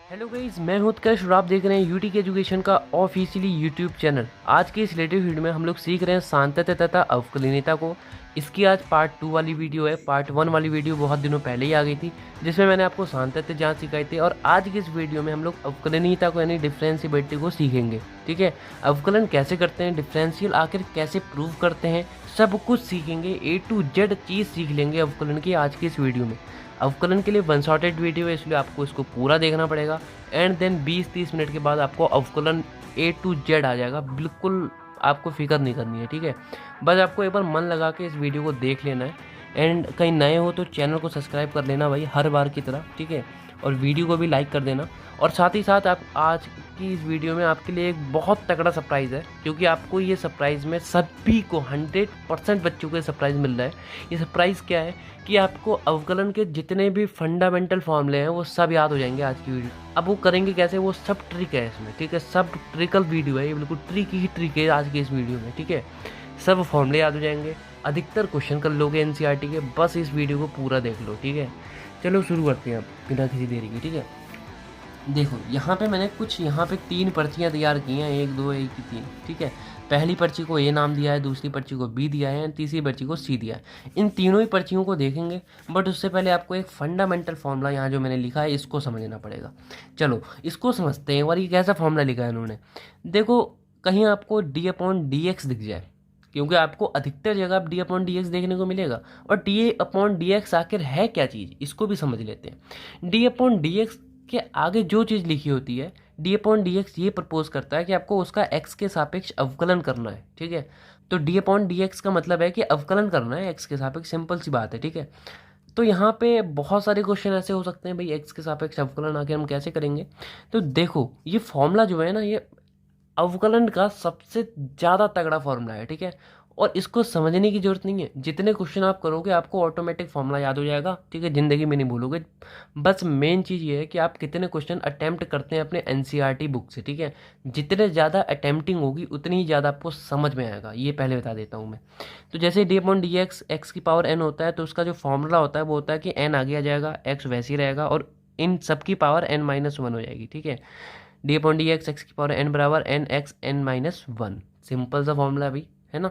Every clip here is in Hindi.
हेलो गाइस, मैं हूं उत्कर्ष और आप देख रहे हैं यूटी के एजुकेशन का ऑफिशियली यूट्यूब चैनल। आज के इस लेटेस्ट वीडियो में हम लोग सीख रहे हैं सांतत्य तथा अवकलनीयता को। इसकी आज पार्ट 2 वाली वीडियो है। पार्ट 1 वाली वीडियो बहुत दिनों पहले ही आ गई थी, जिसमें मैंने आपको सांतत्य जांच सिखाई थी। और आज की इस वीडियो में हम लोग अवकलनीयता को यानी डिफरेंशिएबिलिटी को सीखेंगे। ठीक है, अवकलन कैसे करते हैं, डिफरेंशियल आखिर कैसे प्रूव करते हैं, सब कुछ सीखेंगे। A to Z चीज़ सीख लेंगे अवकलन की आज की इस वीडियो में। अवकलन के लिए वन शॉटेड वीडियो है, इसलिए आपको इसको पूरा देखना पड़ेगा। एंड देन 20-30 मिनट के बाद आपको अवकलन A to Z आ जाएगा। बिल्कुल आपको फिक्र नहीं करनी है, ठीक है। बस आपको एक बार मन लगा के इस वीडियो को देख लेना है। एंड कहीं नए हो तो चैनल को सब्सक्राइब कर लेना भाई, हर बार की तरह, ठीक है। और वीडियो को भी लाइक कर देना। और साथ ही साथ आप आज की इस वीडियो में आपके लिए एक बहुत तगड़ा सरप्राइज़ है, क्योंकि आपको ये सरप्राइज़ में सभी को 100% बच्चों को ये सरप्राइज़ मिल रहा है। ये सरप्राइज़ क्या है कि आपको अवकलन के जितने भी फंडामेंटल फॉर्मूले हैं वो सब याद हो जाएंगे आज की वीडियो। अब वो करेंगे कैसे, वो सब ट्रिक है इसमें, ठीक है। सब ट्रिकल वीडियो है ये, बिल्कुल ट्रिक ही ट्रिक है आज की इस वीडियो में, ठीक है। सब फॉर्मूले याद हो जाएंगे, अधिकतर क्वेश्चन कर लोगे एनसीईआरटी के। बस इस वीडियो को पूरा देख लो, ठीक है। चलो शुरू करते हैं अब बिना किसी देरी के, ठीक है। देखो यहाँ पे मैंने कुछ यहाँ पे 3 पर्चियाँ तैयार की हैं, 1 2 1 3, ठीक है। पहली पर्ची को ए नाम दिया है, दूसरी पर्ची को बी दिया है, तीसरी पर्ची को सी दिया है। इन तीनों ही पर्चियों को देखेंगे, बट उससे पहले आपको एक फंडामेंटल फॉर्मूला यहाँ जो मैंने लिखा है इसको समझना पड़ेगा। चलो इसको समझते हैं। और ये कैसा फॉर्मूला लिखा है इन्होंने, देखो कहीं आपको d/dx दिख जाए, क्योंकि आपको अधिकतर जगह d/dx देखने को मिलेगा। और d/dx आखिर है क्या चीज़, इसको भी समझ लेते हैं। d/dx के आगे जो चीज़ लिखी होती है, d/dx ये प्रपोज करता है कि आपको उसका x के सापेक्ष अवकलन करना है, ठीक है। तो d/dx का मतलब है कि अवकलन करना है x के सापेक्ष, सिंपल सी बात है, ठीक है। तो यहाँ पे बहुत सारे क्वेश्चन ऐसे हो सकते हैं भाई, x के सापेक्ष अवकलन आगे हम कैसे करेंगे। तो देखो ये फॉर्मूला जो है ना, ये अवकलन का सबसे ज़्यादा तगड़ा फॉर्मूला है, ठीक है। और इसको समझने की जरूरत नहीं है, जितने क्वेश्चन आप करोगे आपको ऑटोमेटिक फॉर्मूला याद हो जाएगा, ठीक है। ज़िंदगी में नहीं भूलोगे। बस मेन चीज़ ये है कि आप कितने क्वेश्चन अटैम्प्ट करते हैं अपने एनसीईआरटी बुक से, ठीक है। जितने ज़्यादा अटैम्प्टिंग होगी उतनी ही ज़्यादा आपको समझ में आएगा, ये पहले बता देता हूँ मैं। तो जैसे d/dx x की पावर n होता है, तो उसका जो फॉर्मूला होता है वो होता है कि n आगे आ जाएगा, x वैसे ही रहेगा, और इन सब की पावर n-1 हो जाएगी, ठीक है। d/dx x की पावर n बराबर n(x(n-1). सिंपल सा फॉर्मूला भी है ना।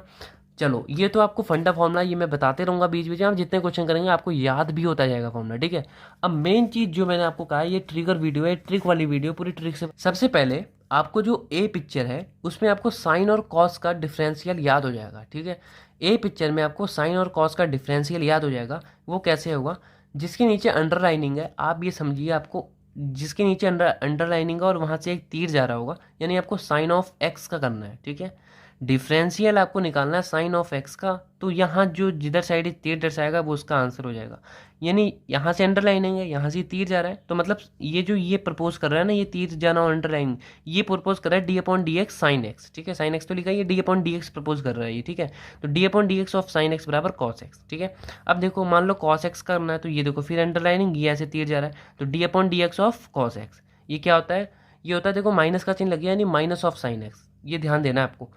चलो ये तो आपको फंडा फॉर्मूला, ये मैं बताते रहूँगा बीच बीच में, आप जितने क्वेश्चन करेंगे आपको याद भी होता जाएगा फॉर्मूला, ठीक है। अब मेन चीज़ जो मैंने आपको कहा है, ये ट्रिगर वीडियो है, ट्रिक वाली वीडियो, पूरी ट्रिक से। सबसे पहले आपको जो ए पिक्चर है उसमें आपको साइन और कॉस का डिफरेंशियल याद हो जाएगा, ठीक है। ए पिक्चर में आपको साइन और कॉस का डिफरेंशियल याद हो जाएगा। वो कैसे होगा, जिसके नीचे अंडरलाइनिंग है, आप ये समझिए, आपको जिसके नीचे अंडरलाइनिंग है और वहाँ से एक तीर जा रहा होगा, यानी आपको साइन ऑफ एक्स का करना है, ठीक है। डिफरेंशियल आपको निकालना है साइन ऑफ एक्स का, तो यहाँ जो जिधर साइड तीर दर्शाएगा वो उसका आंसर हो जाएगा। यानी यहाँ से अंडरलाइनिंग है, यहाँ से तीर जा रहा है, तो मतलब ये जो ये प्रपोज कर रहा है ना, ये तीर जाना और अंडरलाइनिंग, ये प्रपोज कर रहा है d/dx साइन एक्स, ठीक है। साइन एक्स तो लिखा है, ये d/dx प्रपोज कर रहा है ये, ठीक है। तो d/dx ऑफ साइन एक्स बराबर कॉस एक्स, ठीक है। अब देखो मान लो कॉस एक्स करना है, तो ये देखो फिर अंडरलाइनिंग, ये ऐसे तीर जा रहा है, तो d/dx ऑफ कॉस एक्स, ये क्या होता है, ये होता है, देखो माइनस का चिन्ह लग गया, यानी माइनस ऑफ साइन एक्स, ये ध्यान देना है आपको।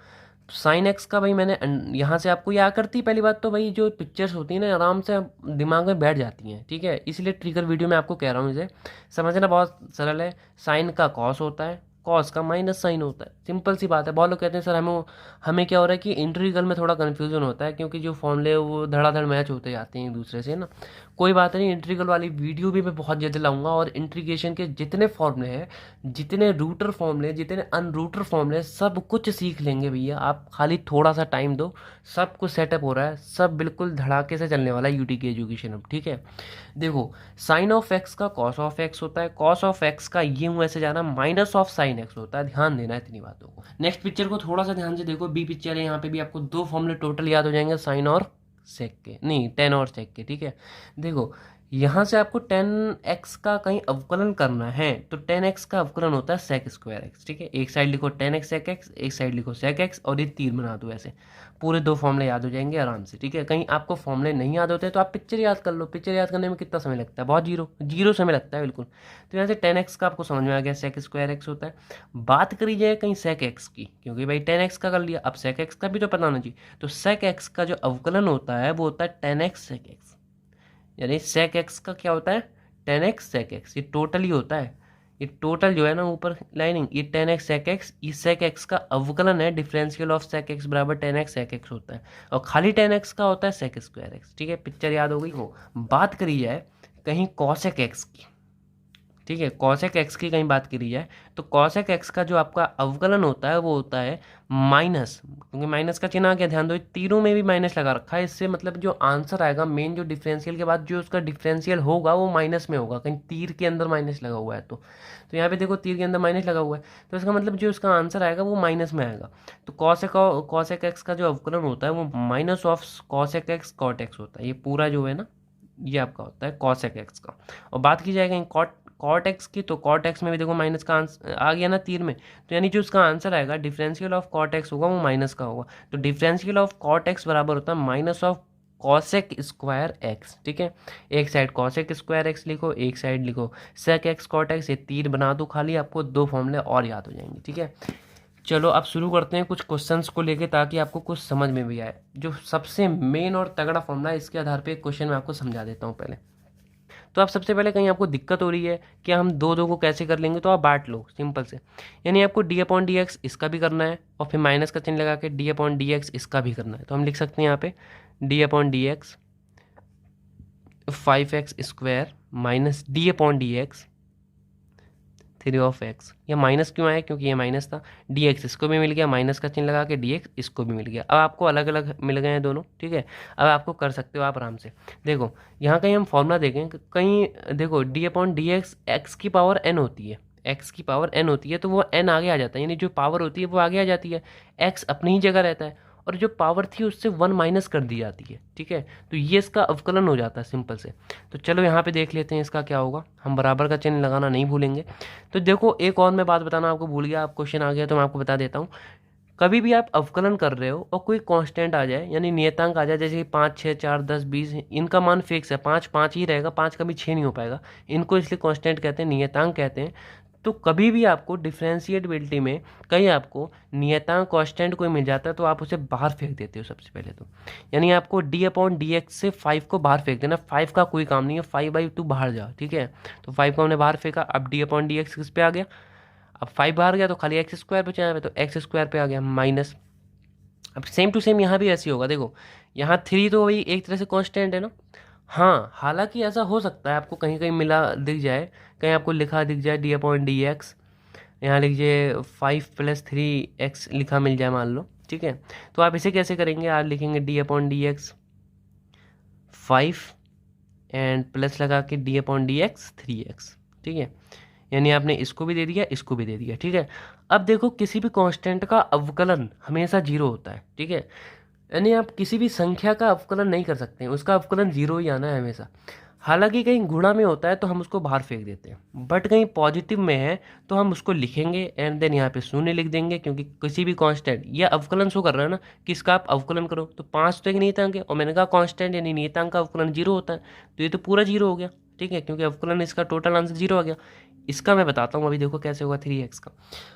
साइन एक्स का भाई मैंने यहाँ से आपको याद करती, पहली बात तो भाई जो पिक्चर्स होती हैं ना आराम से दिमाग में बैठ जाती हैं, ठीक है। इसलिए ट्रिगर वीडियो में आपको कह रहा हूँ, इसे समझना बहुत सरल है। साइन का कॉस होता है, कॉस का माइनस साइन होता है, सिंपल सी बात है। बहुत लोग कहते हैं सर हमें क्या हो रहा है कि इंटीग्रल में थोड़ा कन्फ्यूजन होता है, क्योंकि जो फॉर्मूले वो धड़ाधड़ मैच होते जाते हैं एक दूसरे से ना। कोई बात नहीं, इंटीग्रल वाली वीडियो भी मैं बहुत जल्द लाऊंगा, और इंटीग्रेशन के जितने फॉर्मूले हैं, जितने रूटर फॉर्मूले, जितने अनरूटर फॉर्मूले, सब कुछ सीख लेंगे भैया। आप खाली थोड़ा सा टाइम दो, सब कुछ सेटअप हो रहा है, सब बिल्कुल धड़ाके से चलने वाला है यूटी की एजुकेशन अब, ठीक है। देखो साइन ऑफ एक्स का कॉस ऑफ एक्स होता है, कॉस ऑफ एक्स का ये मुँह ऐसे जाना माइनस ऑफ साइन एक्स होता है, ध्यान देना है इतनी बातों को। नेक्स्ट पिक्चर को थोड़ा सा ध्यान से देखो, बी पिक्चर है, यहाँ पे भी आपको 2 फॉर्मूले टोटल याद हो जाएंगे, साइन और सेक के, नहीं टेन और सेक के, ठीक है। देखो यहाँ से आपको 10x का कहीं अवकलन करना है, तो 10x का अवकलन होता है सेक स्क्वायर एक्स, ठीक है। एक साइड लिखो 10x सेक एक्स, एक साइड लिखो सेक एक्स, और ये तीर बना दो ऐसे, पूरे 2 फॉर्मूले याद हो जाएंगे आराम से, ठीक है। कहीं आपको फॉर्मूले नहीं याद होते तो आप पिक्चर याद कर लो। पिक्चर याद करने में कितना समय लगता है, बहुत जीरो समय लगता है बिल्कुल। तो यहाँ से 10x का आपको समझ में आ गया, सेक स्क्वायर एक्स होता है। बात करी जाए कहीं सेक एक्स की, क्योंकि भाई 10x का कर लिया, अब सेक एक्स का भी तो पता होना चाहिए। तो सेक एक्स का जो अवकलन होता है वो होता है 10x सेक एक्स, यानी सेक एक्स का क्या होता है 10x सेक एक्स, ये टोटली होता है। ये टोटल जो है ना ऊपर लाइनिंग, ये 10x sec x, ये sec x का अवकलन है, डिफरेंशियल ऑफ sec x बराबर 10x sec x होता है, और खाली 10x का होता है sec स्क्वायर x। ठीक है, पिक्चर याद हो गई हो। बात करी जाए कहीं cosec x की, ठीक है, कॉसेक एक्स की कहीं बात करी जाए तो कॉसेक एक्स का जो आपका अवकलन होता है वो होता है माइनस, क्योंकि माइनस का चिन्ह आ गया, ध्यान दो तीनों में भी माइनस लगा रखा है, इससे मतलब जो आंसर आएगा मेन, जो डिफरेंशियल के बाद जो उसका डिफरेंशियल होगा वो माइनस में होगा, कहीं तीर के अंदर माइनस लगा हुआ है तो यहाँ पे देखो तीर के अंदर माइनस लगा हुआ है, तो इसका मतलब जो उसका आंसर आएगा वो माइनस में आएगा। तो कॉसेक एक्स का जो अवकलन होता है वो minus of cosec x cot x होता है, ये पूरा जो है ना ये आपका होता है कॉसेक एक्स का। और बात की जाएगी कॉट एक्स की, तो कॉट एक्स में भी देखो माइनस का आंसर आ गया ना तीर में, तो यानी जो उसका आंसर आएगा डिफरेंशियल ऑफ कॉट एक्स होगा वो माइनस का होगा, तो डिफरेंशियल ऑफ कॉट एक्स बराबर होता है minus of cosec square x. ठीक है, एक साइड कॉसेक स्क्वायर एक्स लिखो, एक साइड लिखो सेक एक्स कॉट एक्स, ये तीर बना दो खाली, आपको दो फॉर्मूले और याद हो जाएंगे। ठीक है, चलो अब शुरू करते हैं कुछ क्वेश्चंस को लेके, ताकि आपको कुछ समझ में भी आए। जो सबसे मेन और तगड़ा फॉर्मूला है इसके आधार पे एक क्वेश्चन मैं आपको समझा देता हूँ पहले। तो आप सबसे पहले कहीं आपको दिक्कत हो रही है कि हम दो दो को कैसे कर लेंगे, तो आप बांट लो सिंपल से, यानी आपको डी अपॉन डी एक्स इसका भी करना है और फिर माइनस का चिन्ह लगा के डी अपॉन डी एक्स इसका भी करना है, तो हम लिख सकते हैं यहाँ पे D upon d x 5x square minus D upon d x 3 ये माइनस क्यों आया, क्योंकि ये माइनस था, डी एक्स इसको भी मिल गया, माइनस का चिन्ह लगा के डी एक्स इसको भी मिल गया। अब आपको अलग अलग मिल गए हैं दोनों। ठीक है, अब आपको कर सकते हो आप आराम से। देखो यहाँ कहीं हम फॉर्मूला देखें, कहीं देखो D upon d x x की पावर एन होती है, एक्स की पावर एन होती है, तो वो एन आगे आ जाता है, यानी जो पावर होती है वो आगे आ जाती है, एक्स अपनी ही जगह रहता है, और जो पावर थी उससे 1 माइनस कर दी जाती है। ठीक है, तो ये इसका अवकलन हो जाता है सिंपल से। तो चलो यहाँ पे देख लेते हैं इसका क्या होगा, हम बराबर का चिन्ह लगाना नहीं भूलेंगे। तो देखो एक और मैं बात बताना आपको भूल गया, आप क्वेश्चन आ गया तो मैं आपको बता देता हूँ। कभी भी आप अवकलन कर रहे हो और कोई कांस्टेंट आ जाए, यानी नियतांक आ जाए, जैसे 5 6 4 10 20, इनका मान फिक्स है, 5 5 ही रहेगा, 5 कभी 6 नहीं हो पाएगा, इनको इसलिए कांस्टेंट कहते हैं, नियतांक कहते हैं। तो कभी भी आपको डिफरेंशिएबिलिटी में कहीं आपको नियतांक कांस्टेंट कोई मिल जाता है तो आप उसे बाहर फेंक देते हो सबसे पहले तो, यानी आपको डी अपॉन डी एक्स से 5 को बाहर फेंक देना, 5 का कोई काम नहीं है, 5/2 बाहर जाओ। ठीक है, तो 5 को हमने बाहर फेंका, अब डी अपॉन डी एक्स किस पे आ गया, अब 5 बाहर गया तो खाली एक्स स्क्वायर पे चला, तो एक्स स्क्वायर पे आ गया माइनस। अब सेम टू सेम यहाँ भी ऐसी होगा, देखो यहाँ 3 तो वही एक तरह से कांस्टेंट है ना। हाँ, हालांकि ऐसा हो सकता है आपको कहीं कहीं मिला दिख जाए, कहीं आपको लिखा दिख जाए डी अपॉन डी एक्स, यहाँ लिखिए 5+3x लिखा मिल जाए मान लो। ठीक है, तो आप इसे कैसे करेंगे, आप लिखेंगे D upon d x 5 and plus लगा के D upon d x 3x। ठीक है, यानी आपने इसको भी दे दिया, इसको भी दे दिया। ठीक है, अब देखो किसी भी कांस्टेंट का अवकलन हमेशा 0 होता है। ठीक है, यानी आप किसी भी संख्या का अवकलन नहीं कर सकते हैं, उसका अवकलन 0 ही आना है हमेशा। हालांकि कहीं गुणा में होता है तो हम उसको बाहर फेंक देते हैं, बट कहीं पॉजिटिव में है तो हम उसको लिखेंगे एंड देन यहाँ पे शून्य लिख देंगे, क्योंकि किसी भी कांस्टेंट या अवकलन शो कर रहा है ना कि इसका आप अवकलन करो, तो 5 तो एक नियतांक है, और मैंने कहा कांस्टेंट यानी नियतांक का अवकलन 0 होता है, तो ये तो पूरा 0 हो गया। ठीक है, क्योंकि अवकलन इसका टोटल आंसर 0 आ गया। इसका मैं बताता हूँ अभी, देखो कैसे होगा 3x का।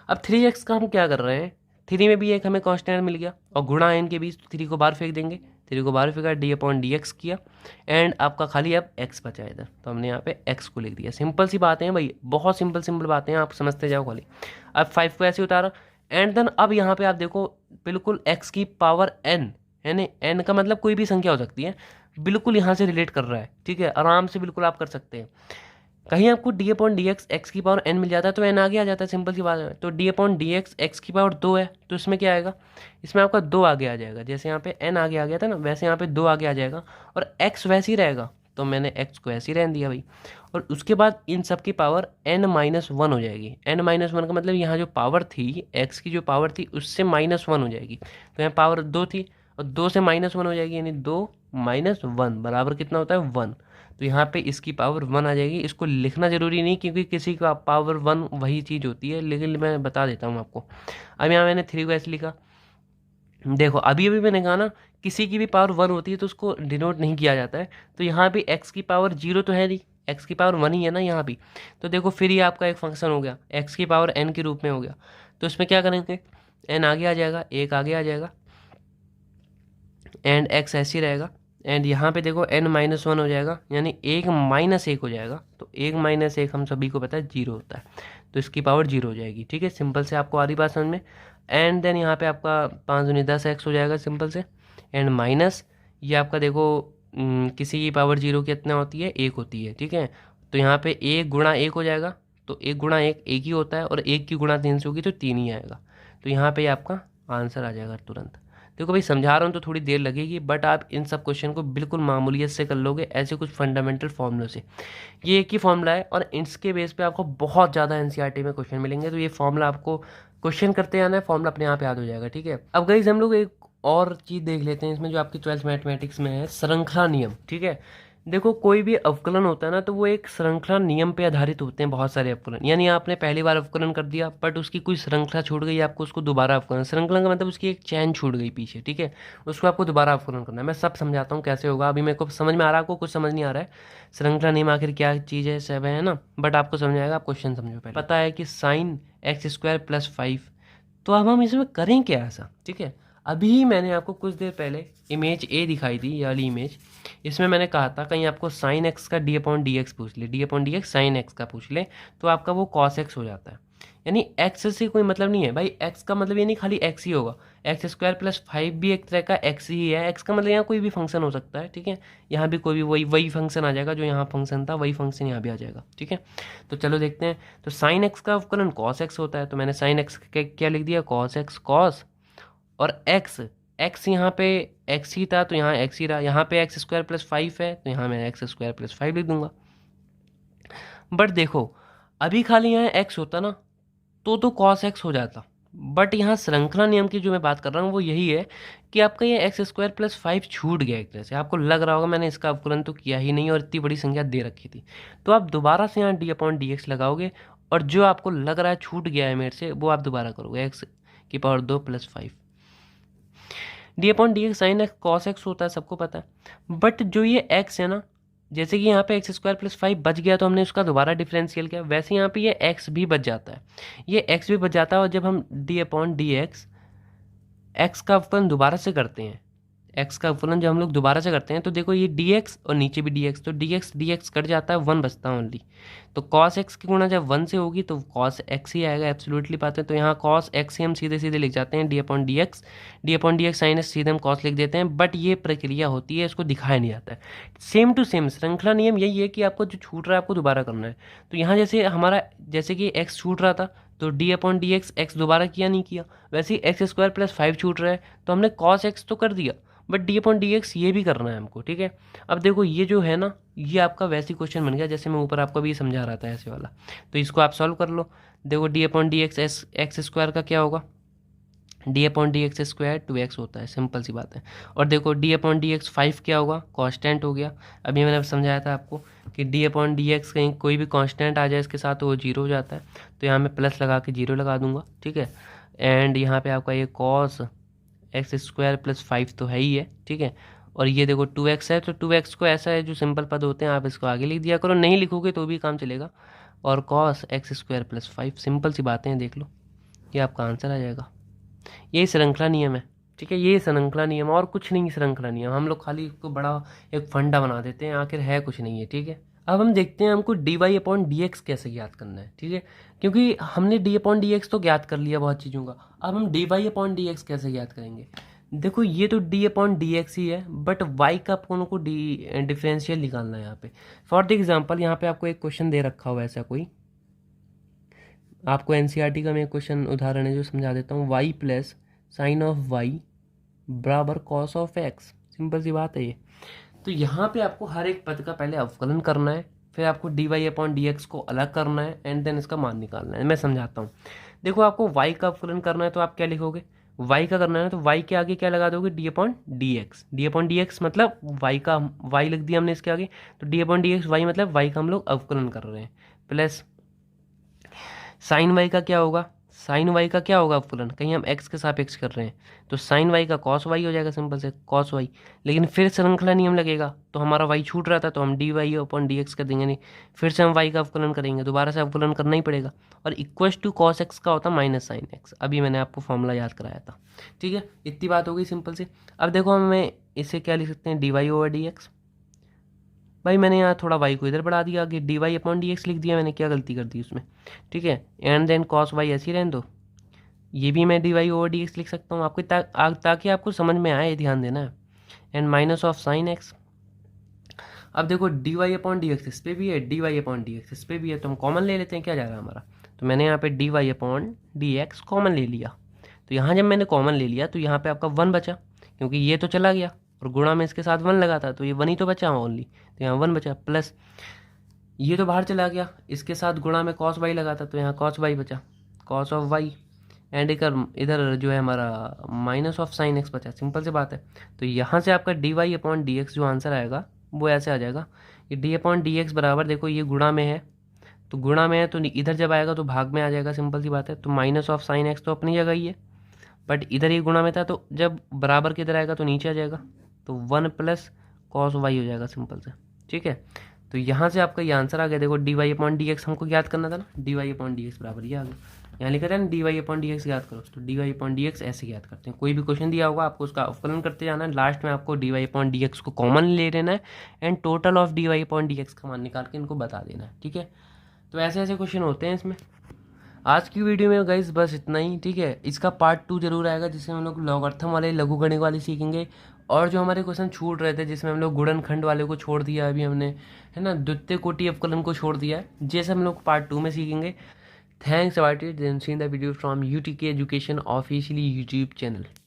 अब 3x का हम क्या कर रहे हैं, 3 में भी एक हमें कांस्टेंट मिल गया और गुणा n के बीच, 3 को बाहर फेंक देंगे, 3 को बाहर फेंका, डी अपॉन डी एक्स किया एंड आपका खाली अब x बचा इधर, तो हमने यहाँ पे x को लिख दिया। सिंपल सी बातें हैं भाई, बहुत सिंपल बातें हैं, आप समझते जाओ खाली। अब 5 को ऐसे उतारा एंड देन अब यहाँ पे आप देखो बिल्कुल x की पावर n है ना, n का मतलब कोई भी संख्या हो सकती है, बिल्कुल यहाँ से रिलेट कर रहा है। ठीक है, आराम से बिल्कुल आप कर सकते हैं। कहीं आपको D upon d x x की पावर एन मिल जाता है तो एन आगे आ जाता है, सिंपल सी बात है। तो D upon d x x की पावर 2 है, तो इसमें क्या आएगा, इसमें आपका 2 आगे आ जाएगा, जैसे यहाँ पे एन आगे आ गया था ना वैसे यहाँ पे 2 आगे आ जाएगा, और एक्स वैसे ही रहेगा, तो मैंने एक्स को ऐसे ही रहने दिया भाई। और उसके बाद इन सब की पावर n-1 हो जाएगी। n-1 का मतलब यहाँ जो पावर थी एक्स की, जो पावर थी उससे -1 हो जाएगी, तो यहाँ पावर 2 थी और 2 से -1 हो जाएगी, यानी 2 - 1 बराबर कितना होता है 1। तो यहाँ पे इसकी पावर 1 आ जाएगी। इसको लिखना ज़रूरी नहीं क्योंकि किसी का पावर 1 वही चीज़ होती है, लेकिन मैं बता देता हूँ आपको। अब यहाँ मैंने 3 को ऐसे लिखा, देखो अभी अभी मैंने कहा ना किसी की भी पावर 1 होती है तो उसको डिनोट नहीं किया जाता है, तो यहाँ भी x की पावर 0 तो है नहीं, x की पावर 1 ही है ना यहाँ भी, तो देखो फिर ये आपका एक फंक्शन हो गया, x की पावर n के रूप में हो गया। तो इसमें क्या करेंगे, n आगे आ जाएगा, 1 आगे आ जाएगा एंड x ऐसे ही रहेगा एंड यहाँ पे देखो n-1 हो जाएगा, यानी 1 - 1 हो जाएगा। तो 1 - 1 हम सभी को पता है 0 होता है, तो इसकी पावर 0 हो जाएगी। ठीक है, सिंपल से आपको आ रही बात समझ में। एंड देन यहाँ पे आपका 5 दूनी 10x हो जाएगा सिंपल से। एंड माइनस ये आपका देखो किसी की पावर 0 कितना होती है, 1 होती है। ठीक है, तो यहाँ पे 1 × 1 हो जाएगा, तो 1 × 1 1 ही होता है, और 1 की गुणा 3 से होगी तो 3 ही आएगा। तो यहाँ पे आपका आंसर आ जाएगा तुरंत। देखो भाई समझा रहा हूँ तो थोड़ी देर लगेगी, बट आप इन सब क्वेश्चन को बिल्कुल मामूलियत से कर लोगे, ऐसे कुछ फंडामेंटल फॉर्मूलों से। ये एक ही फॉर्मूला है, और इसके बेस पे आपको बहुत ज़्यादा एनसीईआरटी में क्वेश्चन मिलेंगे। तो ये फॉर्मूला आपको क्वेश्चन करते आना है, फॉर्मूला अपने आप याद हो जाएगा। ठीक है, अब गाइस हम लोग एक और चीज़ देख लेते हैं इसमें, जो आपकी 12th मैथमेटिक्स में है, श्रृंखला नियम। ठीक है, देखो कोई भी अवकलन होता है ना, तो वो एक श्रृंखला नियम पे आधारित होते हैं, बहुत सारे अवकलन। यानी आपने पहली बार अवकलन कर दिया, बट उसकी कोई श्रृंखला छूट गई, आपको उसको दोबारा अवकलन, श्रृंखला का मतलब उसकी एक चैन छूट गई पीछे। ठीक है, उसको आपको दोबारा अवकलन करना है। मैं सब समझाता हूँ कैसे होगा। अभी मेरे को समझ में आ रहा है, आपको कुछ समझ नहीं आ रहा है श्रृंखला नियम आखिर क्या चीज़ है, सब है ना, बट आपको समझ आएगा। आप क्वेश्चन समझो पहले। पता है कि sin x² + 5, तो अब हम इसमें करें क्या ऐसा। ठीक है, अभी मैंने आपको कुछ देर पहले इमेज ए दिखाई दी, ये वाली इमेज। इसमें मैंने कहा था कहीं आपको sin x का d/dx पूछ ले, d/dx sin x का पूछ ले, तो आपका वो cos x हो जाता है। यानी x से कोई मतलब नहीं है भाई, x का मतलब ये नहीं खाली x ही होगा, x² + 5 भी एक तरह का x ही है। x का मतलब यहाँ कोई भी फंक्शन हो सकता है। ठीक है, यहाँ भी कोई भी वही फंक्शन आ जाएगा, जो यहाँ फंक्शन था वही फंक्शन यहाँ भी आ जाएगा। ठीक है, तो चलो देखते हैं। तो sin x का अवकलन cos x होता है, तो मैंने sin x क्या लिख दिया, cos x, cos, और x यहाँ पे x ही था तो यहाँ x ही रहा। यहाँ पे x² + 5 है, तो यहाँ मैं x² + 5 लिख दूंगा। बट देखो अभी खाली यहाँ x होता ना, तो cos x हो जाता। बट यहाँ श्रृंखला नियम की जो मैं बात कर रहा हूँ वो यही है कि आपका ये x² + 5 छूट गया एक तरह से। आपको लग रहा होगा मैंने इसका अवकलन तो किया ही नहीं, और इतनी बड़ी संख्या दे रखी थी। तो आप दोबारा से यहाँ d/dx लगाओगे, और जो आपको लग रहा है छूट गया है मेरे से, वो आप दोबारा करोगे, x² + 5। d/dx sin x cos x होता है, सबको पता है। बट जो ये x है ना, जैसे कि यहाँ पे x² + 5 बच गया, तो हमने उसका दोबारा डिफरेंशियल किया, वैसे यहाँ पे ये x भी बच जाता है, ये x भी बच जाता है। और जब हम d/dx x का अवकलन दोबारा से करते हैं, x का अवकलन जब हम लोग दोबारा से करते हैं, तो देखो ये dx और नीचे भी dx, तो dx कट जाता है, 1 बचता है ओनली। तो cos x की गुणा जब 1 से होगी तो cos x ही आएगा, एब्सोल्युटली बात है। तो यहाँ cos x ही हम सीधे सीधे लिख जाते हैं, d/dx sin x सीधे हम cos लिख देते हैं। बट ये प्रक्रिया होती है, इसको दिखाया नहीं जाता है। सेम टू सेम श्रृंखला नियम यही है कि आपको जो छूट रहा है आपको दोबारा करना है। तो यहाँ जैसे हमारा, जैसे कि x छूट रहा था, तो d/dx x दोबारा किया नहीं किया, वैसे ही x² + 5 छूट रहा है, तो हमने cos x तो कर दिया, बट d/dx ये भी करना है हमको। ठीक है, अब देखो ये जो है ना, ये आपका वैसी क्वेश्चन बन गया जैसे मैं ऊपर आपको भी समझा रहा था, ऐसे वाला। तो इसको आप सॉल्व कर लो। देखो d/dx x² का क्या होगा, d/dx² 2x होता है, सिंपल सी बात है। और देखो d/dx 5 क्या होगा, कांस्टेंट हो गया। अभी मैंने समझाया था आपको कि d/dx कहीं कोई भी कांस्टेंट आ जाए इसके साथ तो वो 0 हो जाता है, तो यहाँ मैं प्लस लगा के 0 लगा दूंगा। ठीक है, एंड यहाँ पे आपका ये cos x² + 5 तो है ही है। ठीक है, और ये देखो 2x है, तो 2x को ऐसा है, जो सिंपल पद होते हैं आप इसको आगे लिख दिया करो, नहीं लिखोगे तो भी काम चलेगा। और cos x² + 5, सिंपल सी बातें हैं, देख लो, ये आपका आंसर आ जाएगा। यही श्रृंखला नियम है। ठीक है, ये श्रृंखला नियम, और कुछ नहीं श्रृंखला नियम। हम लोग खाली इसको बड़ा एक फंडा बना देते हैं, आखिर है कुछ नहीं है। ठीक है, अब हम देखते हैं हमको dy/dx कैसे ज्ञात करना है। ठीक है, क्योंकि हमने d/dx तो ज्ञात कर लिया बहुत चीज़ों का, अब हम dy/dx कैसे ज्ञात करेंगे। देखो ये तो d/dx ही है, बट y का अपन को डिफरेंशियल निकालना है यहाँ पे। फॉर द एग्जाम्पल यहाँ पे आपको एक क्वेश्चन दे रखा हुआ ऐसा कोई, आपको एनसीईआरटी का मैं एक क्वेश्चन उदाहरण है जो समझा देता हूँ, y + sin of y = cos of x, simple सी बात है ये। तो यहाँ पे आपको हर एक पद का पहले अवकलन करना है, फिर आपको dy/dx को अलग करना है, एंड देन इसका मान निकालना है। मैं समझाता हूँ। देखो आपको y का अवकलन करना है, तो आप क्या लिखोगे, y का करना है तो y के आगे क्या लगा दोगे, d/dx। d/dx मतलब y का, y लिख दिया हमने इसके आगे, तो d/dx y मतलब y का हम लोग अवकलन कर रहे हैं, प्लस साइन y का क्या होगा, साइन वाई का क्या होगा अवकलन, कहीं हम एक्स के सापेक्ष कर रहे हैं तो साइन वाई का कॉस वाई हो जाएगा, सिंपल से कॉस वाई। लेकिन फिर श्रृंखला नियम लगेगा तो हमारा वाई छूट रहा था तो हम d y upon d x कर देंगे, नहीं फिर से हम वाई का अवकलन करेंगे, दोबारा से अवकलन करना ही पड़ेगा। और इक्वस टू कॉस एक्स का होता माइनस साइन एक्स, अभी मैंने आपको फॉर्मूला याद कराया था। ठीक है, इतनी बात हो गई सिंपल से। अब देखो हमें इसे क्या लिख सकते हैं, d y over d x. भाई मैंने यहाँ थोड़ा वाई को इधर बढ़ा दिया, आगे d y upon d x लिख दिया, मैंने क्या गलती कर दी उसमें। ठीक है, एंड देन कॉस वाई ऐसे ही रहने दो, ये भी मैं d y over d x लिख सकता हूँ आपको ताकि आपको समझ में आए, ध्यान देना है। And minus of sine x. अब देखो d y upon d x इस पर भी है, d y upon d x इस पर भी है, तो हम कॉमन ले लेते हैं, क्या जा रहा है हमारा। तो मैंने यहाँ पे d y upon d x common ले लिया। तो यहाँ जब मैंने कॉमन ले लिया तो यहाँ पे आपका वन बचा, क्योंकि ये तो चला गया और गुणा में इसके साथ वन लगा था तो ये वन ही तो बचा ओनली, तो यहाँ वन बचा, प्लस ये तो बाहर चला गया, इसके साथ गुणा में कॉस वाई लगा था तो यहाँ कॉस वाई बचा, कॉस ऑफ वाई। एंड इधर जो है हमारा माइनस ऑफ साइन एक्स बचा, सिंपल सी बात है। तो यहाँ से आपका d y upon d x जो आंसर आएगा वो ऐसे आ जाएगा कि डी अपॉन डी एक्स बराबर, देखो ये गुणा में है तो गुणा में है तो इधर जब आएगा तो भाग में आ जाएगा, सिंपल सी बात है। तो माइनस ऑफ साइन एक्स तो अपनी जगह ही है, बट इधर ये गुणा में था तो जब बराबर के इधर आएगा तो नीचे आ जाएगा, तो वन प्लस कॉस वाई हो जाएगा, सिंपल से। ठीक है, तो यहाँ से आपका ये आंसर आ गया। देखो d y upon d x हमको याद करना था ना, d y upon d x बराबर ये आ गया, यहाँ लिखा था ना d y upon d x याद करो, तो d y upon d x ऐसे याद करते हैं। कोई भी क्वेश्चन दिया होगा आपको उसका अवकलन करते जाना है, लास्ट में आपको d y upon d x को कॉमन ले लेना है and total of d y upon d x का मान निकाल के इनको बता देना है। ठीक है, तो ऐसे ऐसे क्वेश्चन होते हैं इसमें। आज की वीडियो में गाइस बस इतना ही। ठीक है, इसका पार्ट 2 जरूर आएगा जिसमें हम लोग लॉगरिथम वाले लघुगणक वाले सीखेंगे, और जो हमारे क्वेश्चन छूट रहे थे जिसमें हम लोग गुणनखंड वाले को छोड़ दिया अभी हमने, है ना, द्वितीय कोटि अवकलन को छोड़ दिया है, जैसे हम लोग पार्ट 2 में सीखेंगे। Thanks about it, then see the video from UTK education officially YouTube channel.